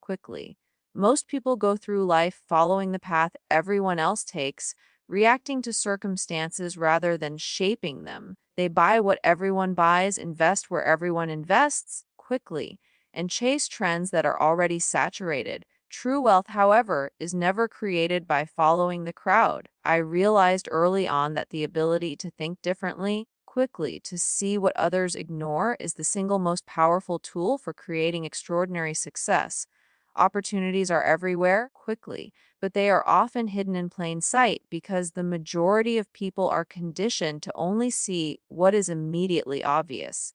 quickly. Most people go through life following the path everyone else takes, reacting to circumstances rather than shaping them. They buy what everyone buys, invest where everyone invests quickly, and chase trends that are already saturated. True wealth, however, is never created by following the crowd. I realized early on that the ability to think differently, quickly, to see what others ignore, is the single most powerful tool for creating extraordinary success. Opportunities are everywhere, quickly, but they are often hidden in plain sight because the majority of people are conditioned to only see what is immediately obvious.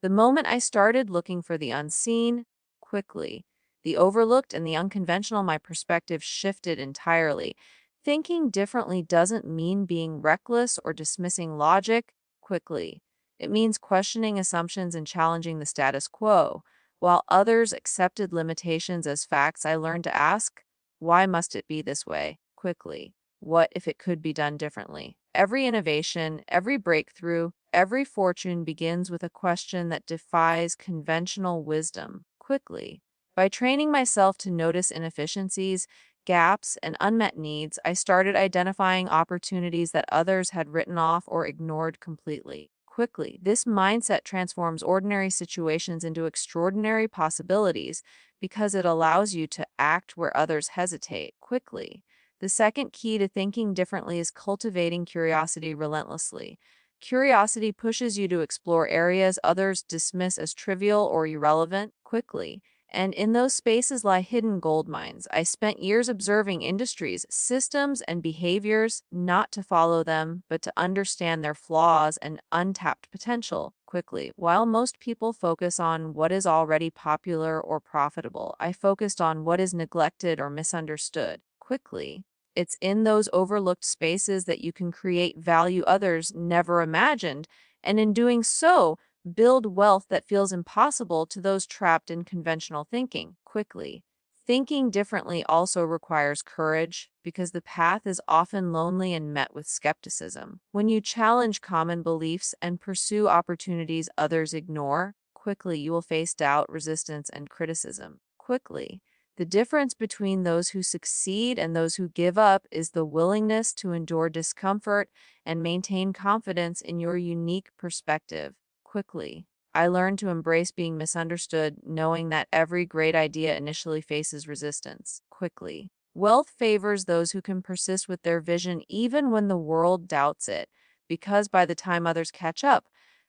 The moment I started looking for the unseen, quickly, the overlooked, and the unconventional, my perspective shifted entirely. Thinking differently doesn't mean being reckless or dismissing logic quickly. It means questioning assumptions and challenging the status quo. While others accepted limitations as facts, I learned to ask, why must it be this way? Quickly. What if it could be done differently? Every innovation, every breakthrough, every fortune begins with a question that defies conventional wisdom. Quickly. By training myself to notice inefficiencies, gaps, and unmet needs, I started identifying opportunities that others had written off or ignored completely. Quickly, this mindset transforms ordinary situations into extraordinary possibilities because it allows you to act where others hesitate. Quickly. The second key to thinking differently is cultivating curiosity relentlessly. Curiosity pushes you to explore areas others dismiss as trivial or irrelevant quickly. And in those spaces lie hidden gold mines. I spent years observing industries, systems, and behaviors, not to follow them, but to understand their flaws and untapped potential quickly. While most people focus on what is already popular or profitable, I focused on what is neglected or misunderstood quickly. It's in those overlooked spaces that you can create value others never imagined, and in doing so, build wealth that feels impossible to those trapped in conventional thinking quickly. Thinking differently also requires courage because the path is often lonely and met with skepticism. When you challenge common beliefs and pursue opportunities others ignore, quickly you will face doubt, resistance, and criticism. Quickly. The difference between those who succeed and those who give up is the willingness to endure discomfort and maintain confidence in your unique perspective. Quickly, I learned to embrace being misunderstood, knowing that every great idea initially faces resistance. Quickly, wealth favors those who can persist with their vision even when the world doubts it, because by the time others catch up,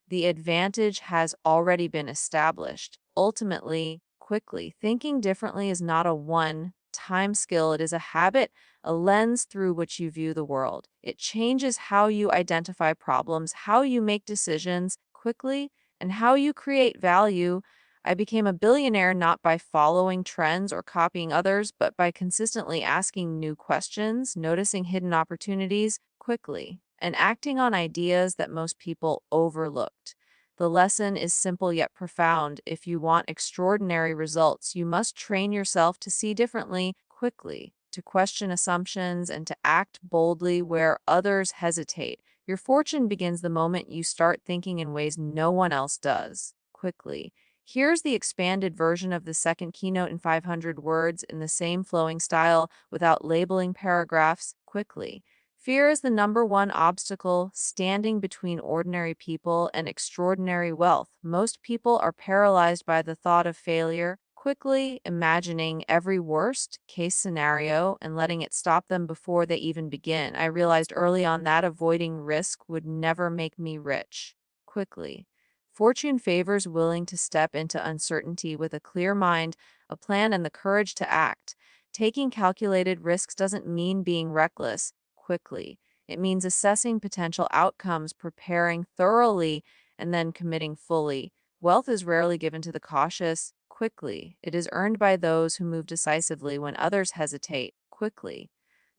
the advantage has already been established. Ultimately, quickly, thinking differently is not a one-time skill, it is a habit, a lens through which you view the world. It changes how you identify problems, how you make decisions quickly, and how you create value. I became a billionaire not by following trends or copying others, but by consistently asking new questions, noticing hidden opportunities quickly, and acting on ideas that most people overlooked. The lesson is simple yet profound. If you want extraordinary results, you must train yourself to see differently quickly, to question assumptions, and to act boldly where others hesitate. Your fortune begins the moment you start thinking in ways no one else does. Quickly. Here's the expanded version of the second keynote in 500 words in the same flowing style without labeling paragraphs. Quickly. Fear is the number one obstacle standing between ordinary people and extraordinary wealth. Most people are paralyzed by the thought of failure, quickly imagining every worst case scenario and letting it stop them before they even begin. I realized early on that avoiding risk would never make me rich. Quickly. Fortune favors willing to step into uncertainty with a clear mind, a plan, and the courage to act. Taking calculated risks doesn't mean being reckless. Quickly. It means assessing potential outcomes, preparing thoroughly, and then committing fully. Wealth is rarely given to the cautious. Quickly. It is earned by those who move decisively when others hesitate. Quickly.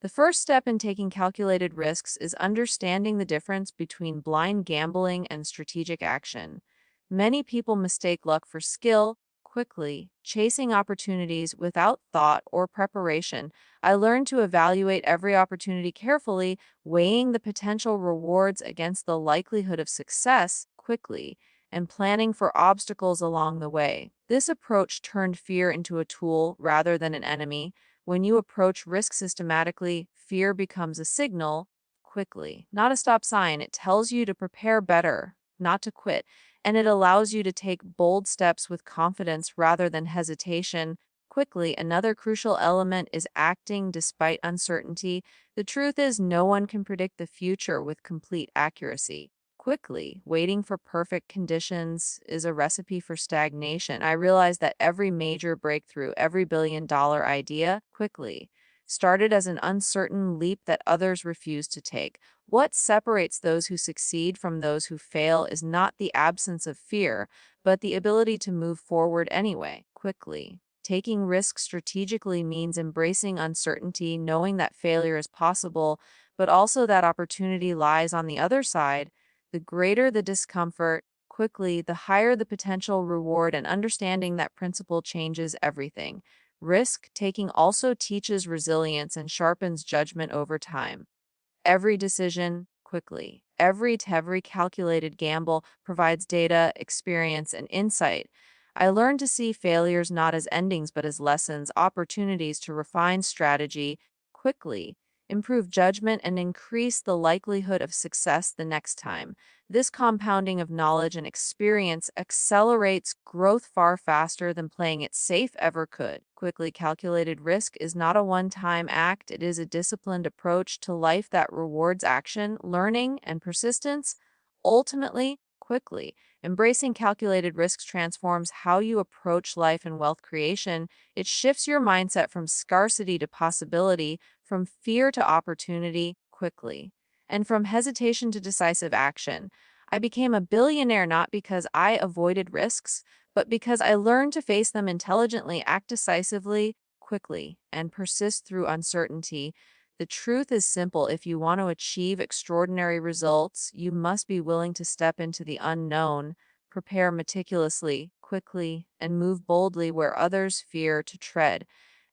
The first step in taking calculated risks is understanding the difference between blind gambling and strategic action. Many people mistake luck for skill. Quickly, chasing opportunities without thought or preparation. I learned to evaluate every opportunity carefully, weighing the potential rewards against the likelihood of success quickly. and planning for obstacles along the way. This approach turned fear into a tool rather than an enemy. When you approach risk systematically, fear becomes a signal quickly, not a stop sign. It tells you to prepare better, not to quit, and it allows you to take bold steps with confidence rather than hesitation. Quickly, another crucial element is acting despite uncertainty. The truth is, no one can predict the future with complete accuracy. Quickly, waiting for perfect conditions is a recipe for stagnation. I realized that every major breakthrough, every billion-dollar idea, quickly started as an uncertain leap that others refuse to take. What separates those who succeed from those who fail is not the absence of fear, but the ability to move forward anyway, quickly. Taking risks strategically means embracing uncertainty, knowing that failure is possible, but also that opportunity lies on the other side. The greater the discomfort, quickly, the higher the potential reward, and understanding that principle changes everything. Risk taking also teaches resilience and sharpens judgment over time. Every decision quickly. Every calculated gamble provides data, experience, and insight. I learned to see failures not as endings but as lessons, opportunities to refine strategy quickly, improve judgment, and increase the likelihood of success the next time. This compounding of knowledge and experience accelerates growth far faster than playing it safe ever could. Quickly calculated risk is not a one-time act, it is a disciplined approach to life that rewards action, learning, and persistence. Ultimately, quickly, embracing calculated risks transforms how you approach life and wealth creation. It shifts your mindset from scarcity to possibility, from fear to opportunity, quickly, and from hesitation to decisive action. I became a billionaire not because I avoided risks, but because I learned to face them intelligently, act decisively, quickly, and persist through uncertainty. The truth is simple. If you want to achieve extraordinary results, you must be willing to step into the unknown, prepare meticulously, quickly, and move boldly where others fear to tread.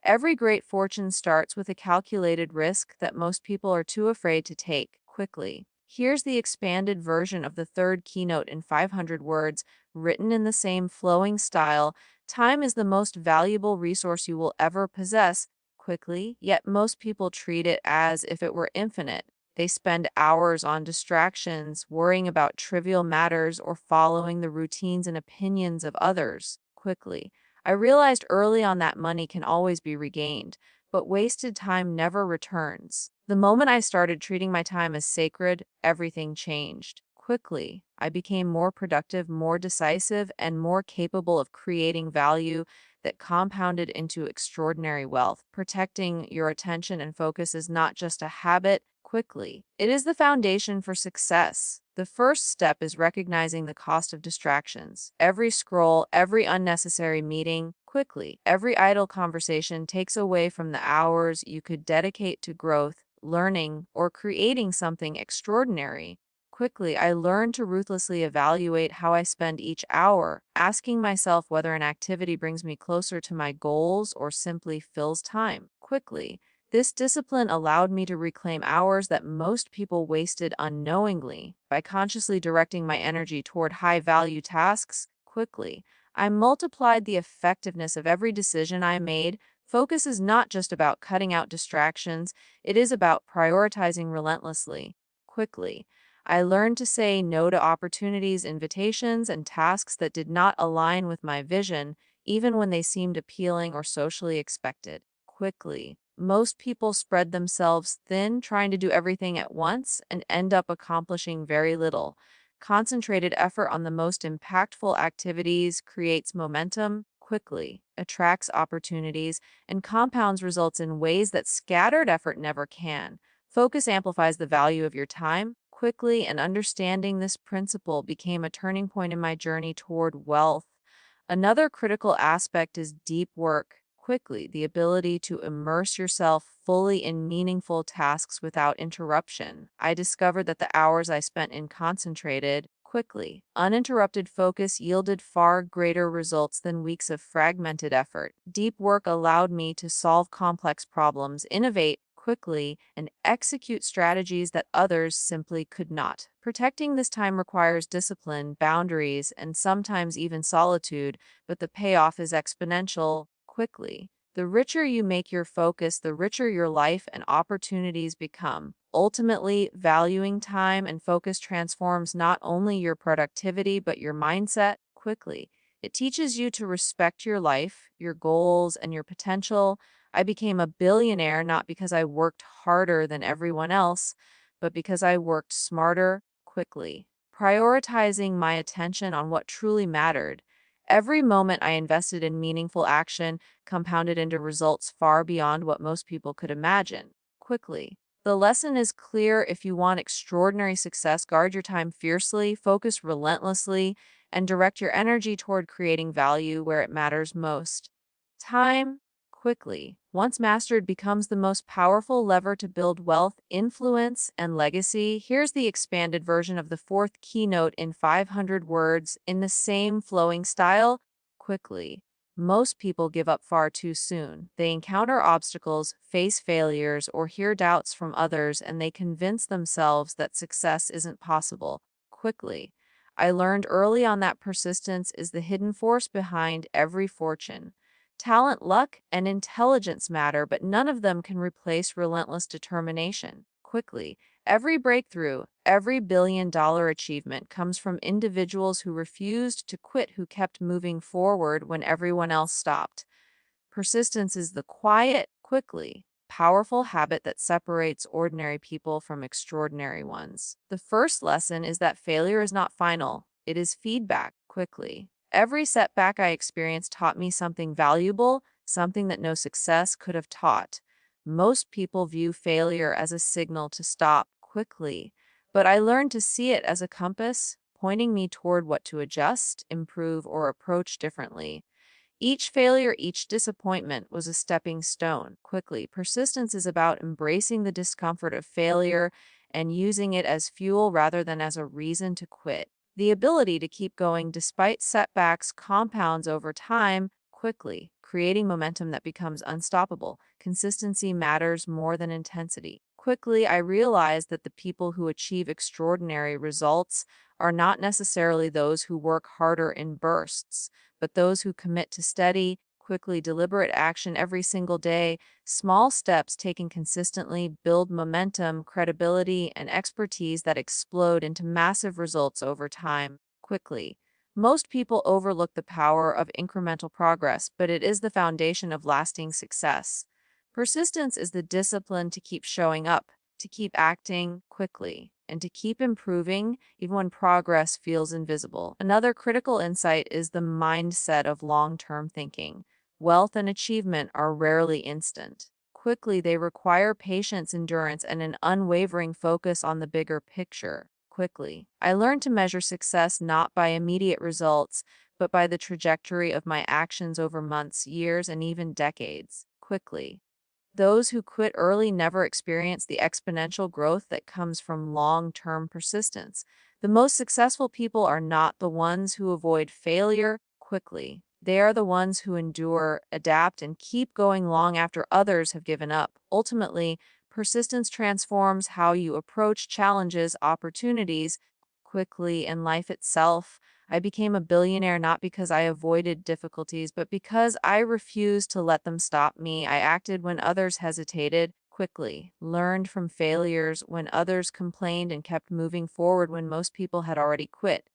Every great fortune starts with a calculated risk that most people are too afraid to take quickly. Here's the expanded version of the third keynote in 500 words, written in the same flowing style. Time is the most valuable resource you will ever possess, quickly, yet most people treat it as if it were infinite. They spend hours on distractions, worrying about trivial matters or following the routines and opinions of others, quickly. I realized early on that money can always be regained, but wasted time never returns. The moment I started treating my time as sacred, everything changed. Quickly, I became more productive, more decisive, and more capable of creating value that compounded into extraordinary wealth. Protecting your attention and focus is not just a habit, quickly. It is the foundation for success. The first step is recognizing the cost of distractions. Every scroll, every unnecessary meeting, quickly, every idle conversation takes away from the hours you could dedicate to growth, learning, or creating something extraordinary. Quickly, I learned to ruthlessly evaluate how I spend each hour, asking myself whether an activity brings me closer to my goals or simply fills time. Quickly, this discipline allowed me to reclaim hours that most people wasted unknowingly. By consciously directing my energy toward high-value tasks quickly, I multiplied the effectiveness of every decision I made. Focus is not just about cutting out distractions, it is about prioritizing relentlessly, quickly. I learned to say no to opportunities, invitations, and tasks that did not align with my vision, even when they seemed appealing or socially expected. Quickly, most people spread themselves thin, trying to do everything at once, and end up accomplishing very little. Concentrated effort on the most impactful activities creates momentum quickly, attracts opportunities, and compounds results in ways that scattered effort never can. Focus amplifies the value of your time quickly, and understanding this principle became a turning point in my journey toward wealth. Another critical aspect is deep work. Quickly, the ability to immerse yourself fully in meaningful tasks without interruption. I discovered that the hours I spent in concentrated, quickly, uninterrupted focus yielded far greater results than weeks of fragmented effort. Deep work allowed me to solve complex problems, innovate quickly and execute strategies that others simply could not. Protecting this time requires discipline, boundaries, and sometimes even solitude, but the payoff is exponential quickly. The richer you make your focus, the richer your life and opportunities become. Ultimately, valuing time and focus transforms not only your productivity, but your mindset quickly. It teaches you to respect your life, your goals, and your potential. I became a billionaire not because I worked harder than everyone else, but because I worked smarter quickly, prioritizing my attention on what truly mattered. Every moment I invested in meaningful action compounded into results far beyond what most people could imagine quickly. The lesson is clear: if you want extraordinary success, guard your time fiercely, focus relentlessly, and direct your energy toward creating value where it matters most. Time, quickly, once mastered, becomes the most powerful lever to build wealth, influence, and legacy. Here's the expanded version of the fourth keynote in 500 words in the same flowing style. Quickly. Most people give up far too soon. They encounter obstacles, face failures, or hear doubts from others, and they convince themselves that success isn't possible. Quickly. I learned early on that persistence is the hidden force behind every fortune. Talent, luck, and intelligence matter, but none of them can replace relentless determination. Quickly, every breakthrough, every billion-dollar achievement comes from individuals who refused to quit, who kept moving forward when everyone else stopped. Persistence is the quiet, quickly, powerful habit that separates ordinary people from extraordinary ones. The first lesson is that failure is not final, it is feedback. Quickly. Every setback I experienced taught me something valuable, something that no success could have taught. Most people view failure as a signal to stop quickly, but I learned to see it as a compass, pointing me toward what to adjust, improve, or approach differently. Each failure, each disappointment was a stepping stone. Quickly, persistence is about embracing the discomfort of failure and using it as fuel rather than as a reason to quit. The ability to keep going despite setbacks compounds over time quickly, creating momentum that becomes unstoppable. Consistency matters more than intensity. Quickly, I realized that the people who achieve extraordinary results are not necessarily those who work harder in bursts, but those who commit to steady, quickly, deliberate action every single day. Small steps taken consistently build momentum, credibility, and expertise that explode into massive results over time. Quickly. Most people overlook the power of incremental progress, but it is the foundation of lasting success. Persistence is the discipline to keep showing up, to keep acting quickly, and to keep improving even when progress feels invisible. Another critical insight is the mindset of long-term thinking. Wealth and achievement are rarely instant. Quickly, they require patience, endurance, and an unwavering focus on the bigger picture. Quickly, I learned to measure success not by immediate results, but by the trajectory of my actions over months, years, and even decades. Quickly. Those who quit early never experience the exponential growth that comes from long-term persistence. The most successful people are not the ones who avoid failure quickly. They are the ones who endure, adapt, and keep going long after others have given up. Ultimately, persistence transforms how you approach challenges, opportunities, quickly in life itself. I became a billionaire not because I avoided difficulties, but because I refused to let them stop me. I acted when others hesitated, quickly, learned from failures when others complained, and kept moving forward when most people had already quit.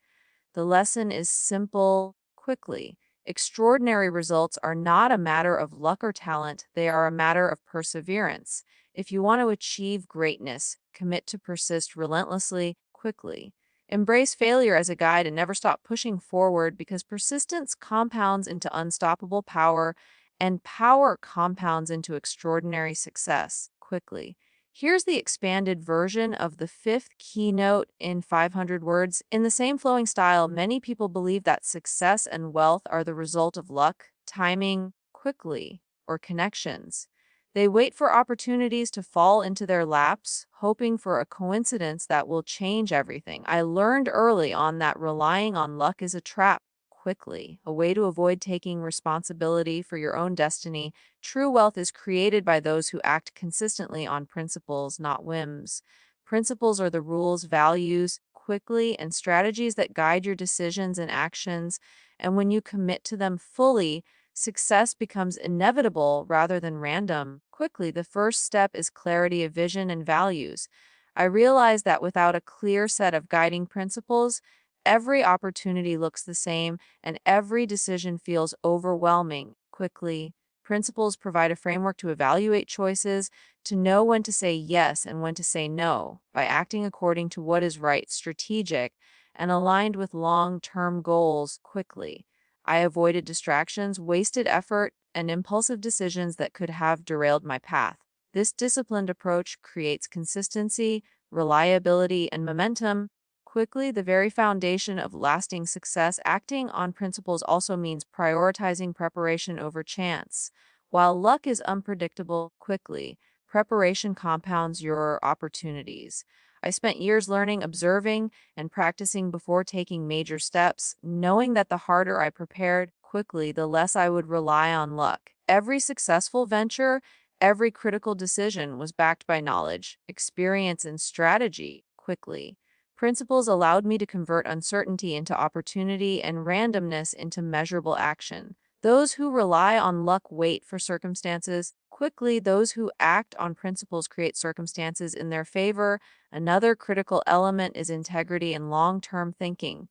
The lesson is simple: quickly. Extraordinary results are not a matter of luck or talent, they are a matter of perseverance. If you want to achieve greatness, commit to persist relentlessly, quickly. Embrace failure as a guide and never stop pushing forward, because persistence compounds into unstoppable power, and power compounds into extraordinary success quickly. Here's the expanded version of the fifth keynote in 500 words. In the same flowing style, many people believe that success and wealth are the result of luck, timing, quickly, or connections. They wait for opportunities to fall into their laps, hoping for a coincidence that will change everything. I learned early on that relying on luck is a trap. quickly, a way to avoid taking responsibility for your own destiny. True wealth is created by those who act consistently on principles, not whims. Principles are the rules, values, quickly, and strategies that guide your decisions and actions. And when you commit to them fully, success becomes inevitable rather than random. Quickly, the first step is clarity of vision and values. I realize that without a clear set of guiding principles, every opportunity looks the same and every decision feels overwhelming quickly. Principles provide a framework to evaluate choices, to know when to say yes and when to say no, by acting according to what is right, strategic, and aligned with long term goals quickly. I avoided distractions, wasted effort, and impulsive decisions that could have derailed my path. This disciplined approach creates consistency, reliability, and momentum. Quickly, the very foundation of lasting success. Acting on principles also means prioritizing preparation over chance. While luck is unpredictable, quickly, preparation compounds your opportunities. I spent years learning, observing, and practicing before taking major steps, knowing that the harder I prepared quickly, the less I would rely on luck. Every successful venture, every critical decision was backed by knowledge, experience, and strategy quickly. Principles allowed me to convert uncertainty into opportunity and randomness into measurable action. Those who rely on luck wait for circumstances quickly. Those who act on principles create circumstances in their favor. Another critical element is integrity and long term thinking.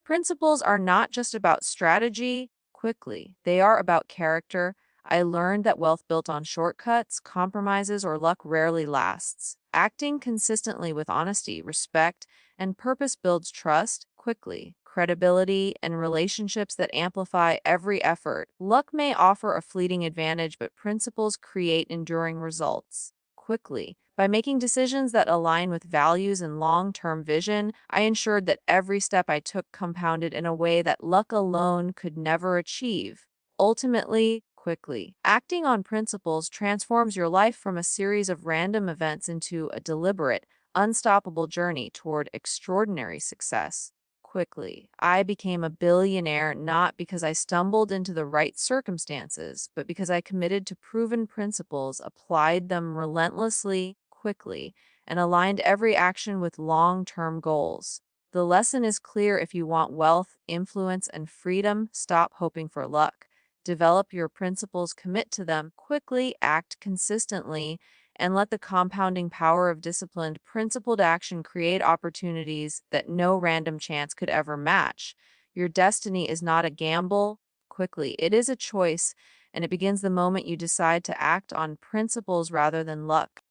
Principles are not just about strategy quickly, they are about character. I learned that wealth built on shortcuts, compromises, or luck rarely lasts. Acting consistently with honesty, respect, and purpose builds trust quickly, credibility, and relationships that amplify every effort. Luck may offer a fleeting advantage, but principles create enduring results quickly. By making decisions that align with values and long term vision, I ensured that every step I took compounded in a way that luck alone could never achieve. Ultimately, quickly, acting on principles transforms your life from a series of random events into a deliberate, unstoppable journey toward extraordinary success. Quickly, I became a billionaire not because I stumbled into the right circumstances, but because I committed to proven principles, applied them relentlessly, quickly, and aligned every action with long term goals. The lesson is clear: if you want wealth, influence, and freedom, stop hoping for luck. Develop your principles, commit to them, quickly act consistently, and let the compounding power of disciplined, principled action create opportunities that no random chance could ever match. Your destiny is not a gamble, quickly, it is a choice, and it begins the moment you decide to act on principles rather than luck.